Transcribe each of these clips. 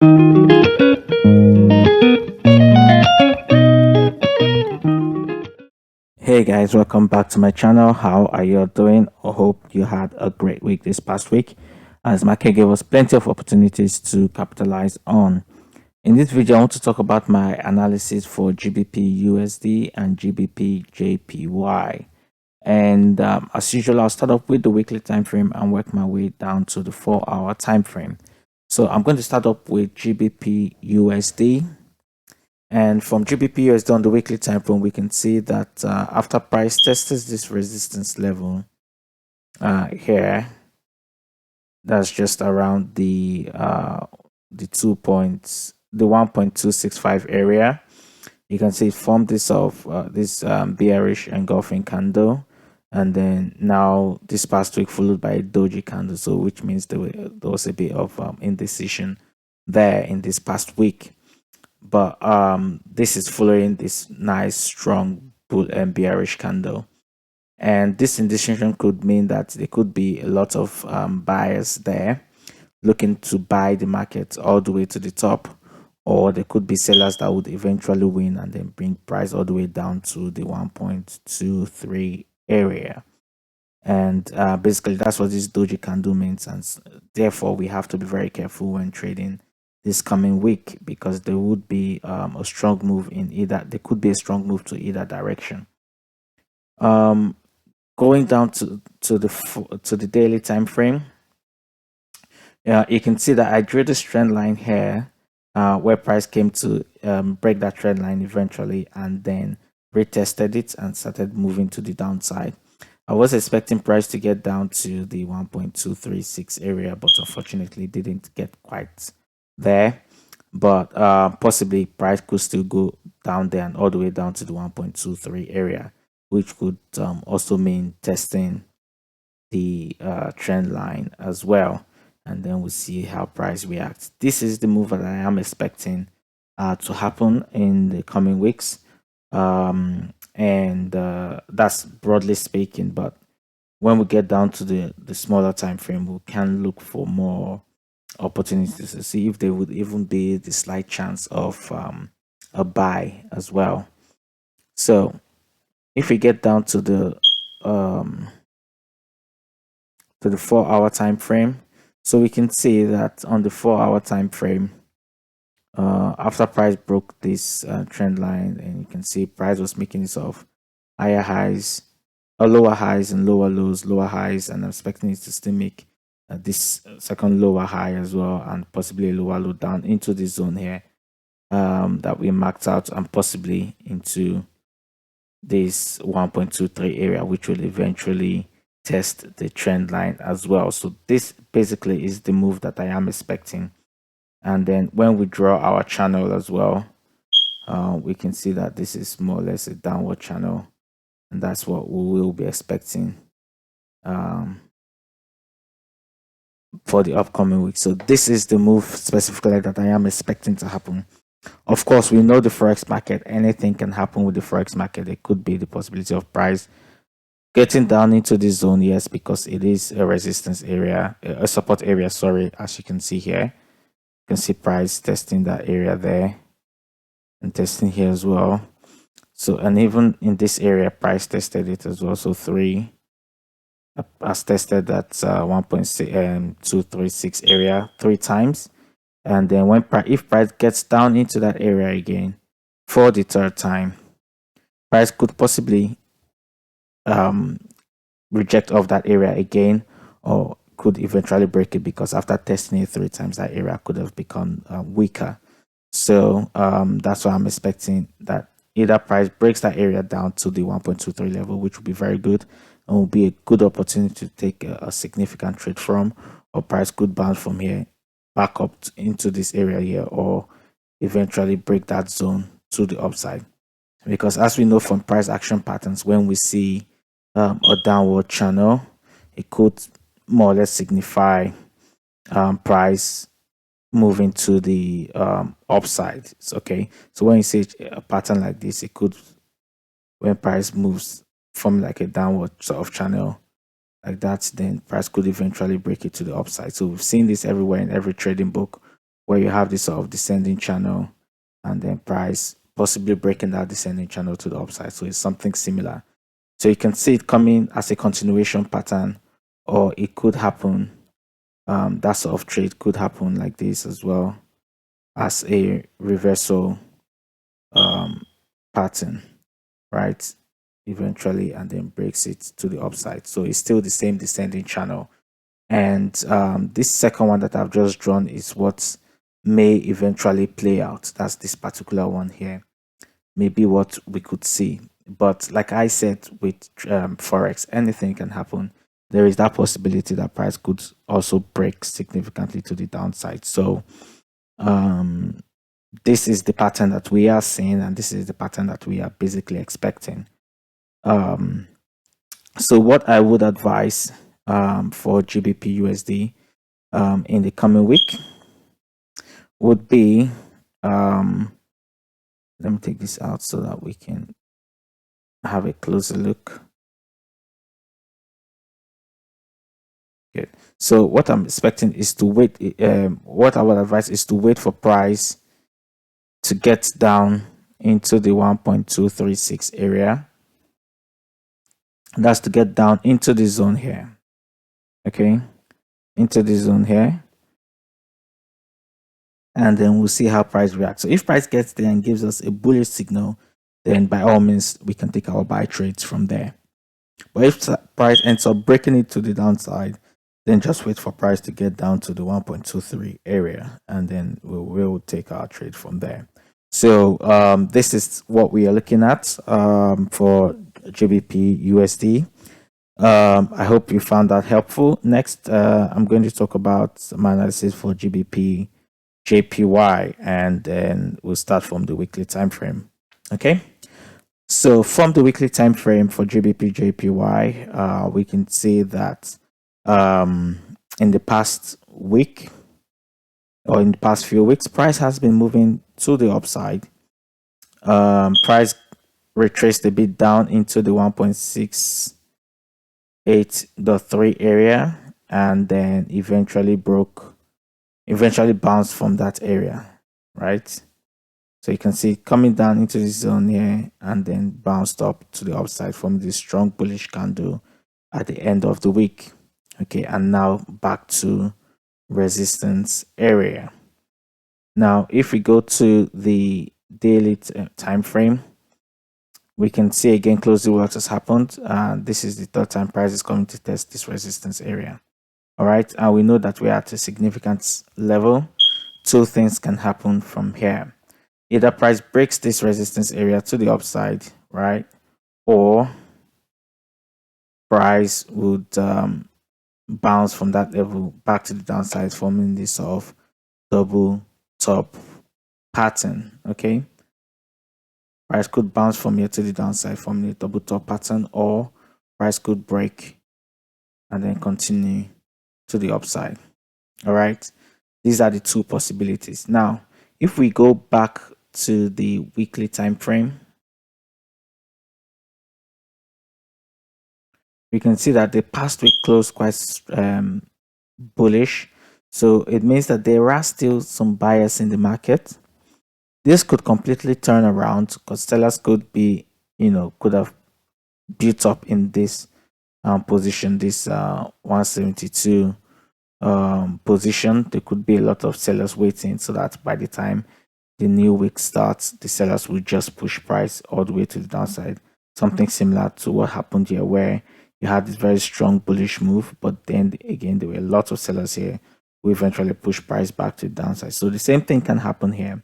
Hey guys, welcome back to my channel. How are you all doing? I hope you had a great week this past week, as market gave us plenty of opportunities to capitalize on. In this video, I want to talk about my analysis for GBPUSD and GBPJPY. And as usual, I'll start off with the weekly time frame and work my way down to the 4-hour time frame. So I'm going to start up with GBPUSD. And from GBPUSD on the weekly time frame, we can see that after price tests this resistance level here, that's just around the 1.265 area. You can see it formed this bearish engulfing candle, and then now this past week followed by a doji candle, so which means there was a bit of indecision there in this past week. But this is following this nice strong bull and bearish candle, and this indecision could mean that there could be a lot of buyers there looking to buy the market all the way to the top, or there could be sellers that would eventually win and then bring price all the way down to the 1.23 area. And basically that's what this doji candle means, and therefore we have to be very careful when trading this coming week, because there would be a strong move in either, there could be a strong move to either direction. Going down to the daily time frame, you can see that I drew this trend line here, where price came to break that trend line eventually, and then retested it and started moving to the downside. I was expecting price to get down to the 1.236 area, but unfortunately didn't get quite there. But possibly price could still go down there and all the way down to the 1.23 area, which could also mean testing the trend line as well. And then we'll see how price reacts. This is the move that I am expecting to happen in the coming weeks. That's broadly speaking, but when we get down to the smaller time frame, we can look for more opportunities to see if there would even be the slight chance of a buy as well. So if we get down to the 4-hour time frame, so we can see that on the 4-hour time frame, after price broke this trend line, and you can see price was making its of higher highs, lower highs and lower lows, lower highs, and I'm expecting it to still make this second lower high as well, and possibly a lower low down into this zone here that we marked out, and possibly into this 1.23 area, which will eventually test the trend line as well. So this basically is the move that I am expecting. And then when we draw our channel as well, we can see that this is more or less a downward channel, and that's what we will be expecting for the upcoming week. So this is the move specifically that I am expecting to happen. Of course, we know the Forex market, anything can happen with the Forex market. There could be the possibility of price getting down into this zone, yes, because it is a resistance area, a support area, sorry, as you can see here. You can see price testing that area there and testing here as well. So, and even in this area, price tested it as well. So 3 has tested that 1.236 area 3 times, and then when if price gets down into that area again for the 3rd time, price could possibly reject off that area again, or could eventually break it, because after testing it 3 times, that area could have become weaker. So that's why I'm expecting that either price breaks that area down to the 1.23 level, which would be very good and will be a good opportunity to take a significant trade from, or price could bounce from here back up into this area here, or eventually break that zone to the upside. Because as we know from price action patterns, when we see a downward channel, it could more or less signify price moving to the upside. Okay, so when you see a pattern like this, it could, when price moves from like a downward sort of channel like that, then price could eventually break it to the upside. So we've seen this everywhere in every trading book, where you have this sort of descending channel and then price possibly breaking that descending channel to the upside. So it's something similar. So you can see it coming as a continuation pattern, or it could happen. That sort of trade could happen like this as well, as a reversal pattern, right? Eventually, and then breaks it to the upside. So it's still the same descending channel. And this second one that I've just drawn is what may eventually play out. That's this particular one here. Maybe what we could see. But like I said, with Forex, anything can happen. There is that possibility that price could also break significantly to the downside. So this is the pattern that we are seeing, and this is the pattern that we are basically expecting. So what I would advise for GBPUSD in the coming week would be, let me take this out so that we can have a closer look. Good. So what I'm expecting is to wait. What I would advise is to wait for price to get down into the 1.236 area. That's to get down into the zone here. Okay, into the zone here, and then we'll see how price reacts. So if price gets there and gives us a bullish signal, then by all means we can take our buy trades from there. But if price ends up breaking it to the downside, then just wait for price to get down to the 1.23 area, and then we'll take our trade from there. So this is what we are looking at for GBP USD. I hope you found that helpful. Next, I'm going to talk about my analysis for GBP JPY, and then we'll start from the weekly time frame. Okay. So from the weekly time frame for GBP JPY, we can see that in the past week or in the past few weeks, price has been moving to the upside. Price retraced a bit down into the 1.68.3 area, and then eventually bounced from that area, right? So you can see it coming down into this zone here and then bounced up to the upside from this strong bullish candle at the end of the week. Okay, and now back to resistance area. Now, if we go to the daily time frame, we can see again closely what has happened. This is the third time price is coming to test this resistance area. All right, and we know that we're at a significant level. Two things can happen from here. Either price breaks this resistance area to the upside, right? Or price would bounce from that level back to the downside, forming this sort of double top pattern. Okay, price could bounce from here to the downside, forming a double top pattern, or price could break and then continue to the upside. All right, these are the two possibilities. Now, if we go back to the weekly time frame, we can see that the past week closed quite bullish. So it means that there are still some buyers in the market. This could completely turn around because sellers could be, could have built up in this position, this 172 position. There could be a lot of sellers waiting so that by the time the new week starts, the sellers will just push price all the way to the downside. Something similar to what happened here, where you had this very strong bullish move, but then again, there were a lot of sellers here who eventually pushed price back to the downside. So the same thing can happen here,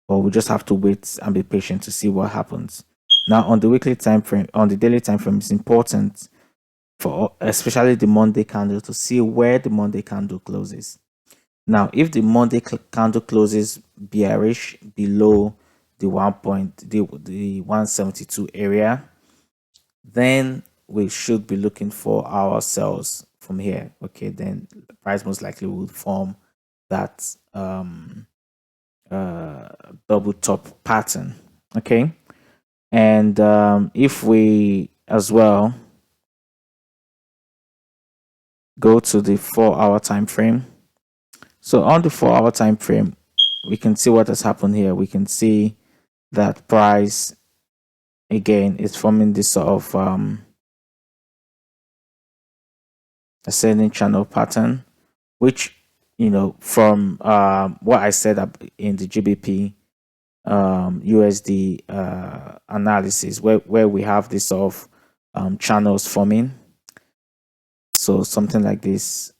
but we just have to wait and be patient to see what happens. Now, on the weekly time frame, on the daily time frame, it's important for especially the Monday candle to see where the Monday candle closes. Now, if the Monday candle closes bearish below the 172 area, then we should be looking for our sells from here. Okay, then the price most likely will form that double top pattern. Okay, and if we as well go to the 4-hour time frame. So on the 4-hour time frame, we can see what has happened here. We can see that price again is forming this sort of ascending channel pattern, which, you know, from what I said in the GBP USD analysis, where we have this sort of channels forming. So something like this,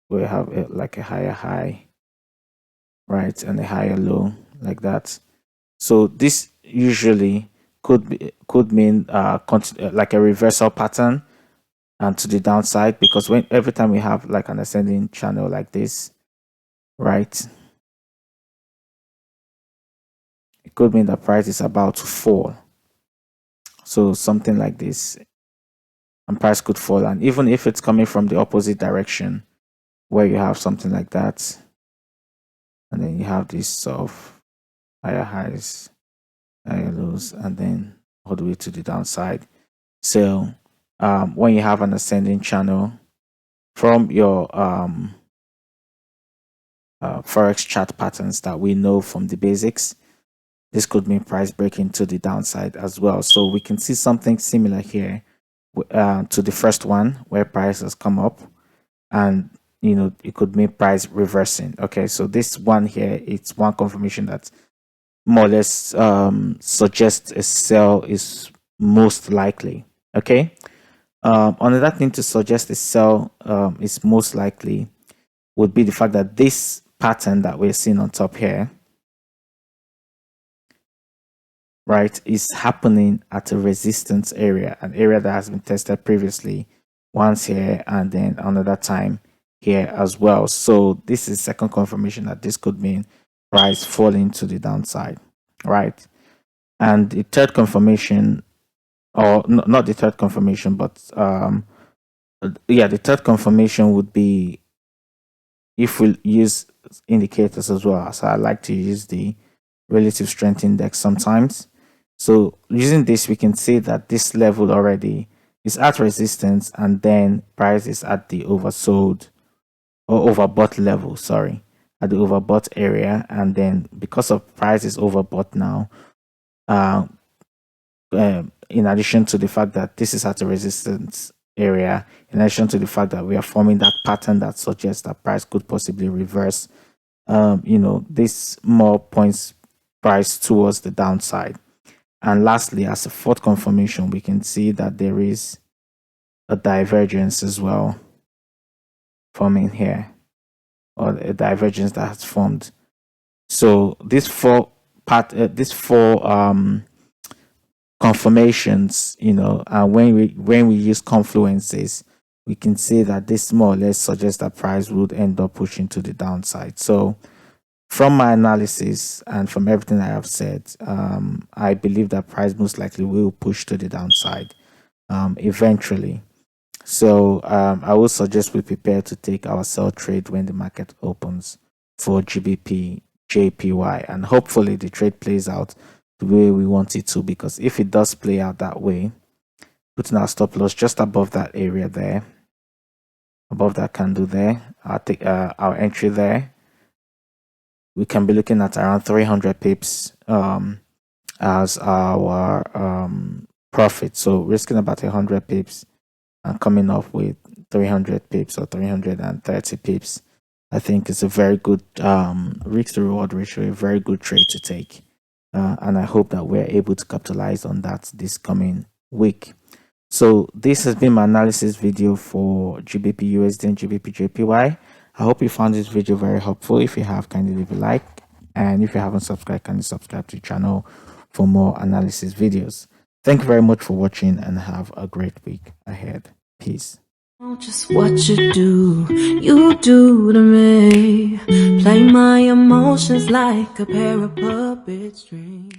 we have like a higher high, right, and a higher low, like that. So this usually could mean like a reversal pattern and to the downside, because every time we have like an ascending channel like this, right, it could mean the price is about to fall. So something like this, and price could fall. And even if it's coming from the opposite direction, where you have something like that, and then you have this sort of higher highs, higher lows, and then all the way to the downside. So when you have an ascending channel from your Forex chart patterns that we know from the basics, this could mean price breaking to the downside as well. So we can see something similar here to the first one, where price has come up, and you know, it could mean price reversing. Okay, so this one here, it's one confirmation that more or less suggests a sell is most likely. Okay, another thing to suggest a sell is most likely would be the fact that this pattern that we're seeing on top here, right, is happening at a resistance area, an area that has been tested previously, once here and then another time here as well. So this is second confirmation that this could mean price falling to the downside, right? And the third confirmation, or not the third confirmation, but yeah, the third confirmation would be if we use indicators as well. So I like to use the relative strength index sometimes. So using this, we can see that this level already is at resistance, and then price is at the oversold or overbought level, sorry, at the overbought area. And then because of price is overbought now, in addition to the fact that this is at a resistance area, in addition to the fact that we are forming that pattern that suggests that price could possibly reverse, you know, this more points price towards the downside. And lastly, as a fourth confirmation, we can see that there is a divergence as well forming here, or a divergence that has formed. So these four confirmations, you know, and when we use confluences, we can see that this more or less suggests that price would end up pushing to the downside. So from my analysis and from everything I have said, I believe that price most likely will push to the downside eventually. So I would suggest we prepare to take our sell trade when the market opens for GBP JPY, and hopefully the trade plays out the way we want it to, because if it does play out that way, putting our stop loss just above that area there, above that candle there, I'll take our entry there. We can be looking at around 300 pips as our profit. So risking about 100 pips and coming off with 300 pips or 330 pips, I think it's a very good risk to reward ratio, a very good trade to take. And I hope that we're able to capitalize on that this coming week. So this has been my analysis video for GBPUSD and GBPJPY. I hope you found this video very helpful. If you have, kindly leave a like, and if you haven't subscribed, kindly subscribe to the channel for more analysis videos. Thank you very much for watching, and have a great week ahead. Peace. Just what you do to me. Play my emotions like a pair of puppet strings.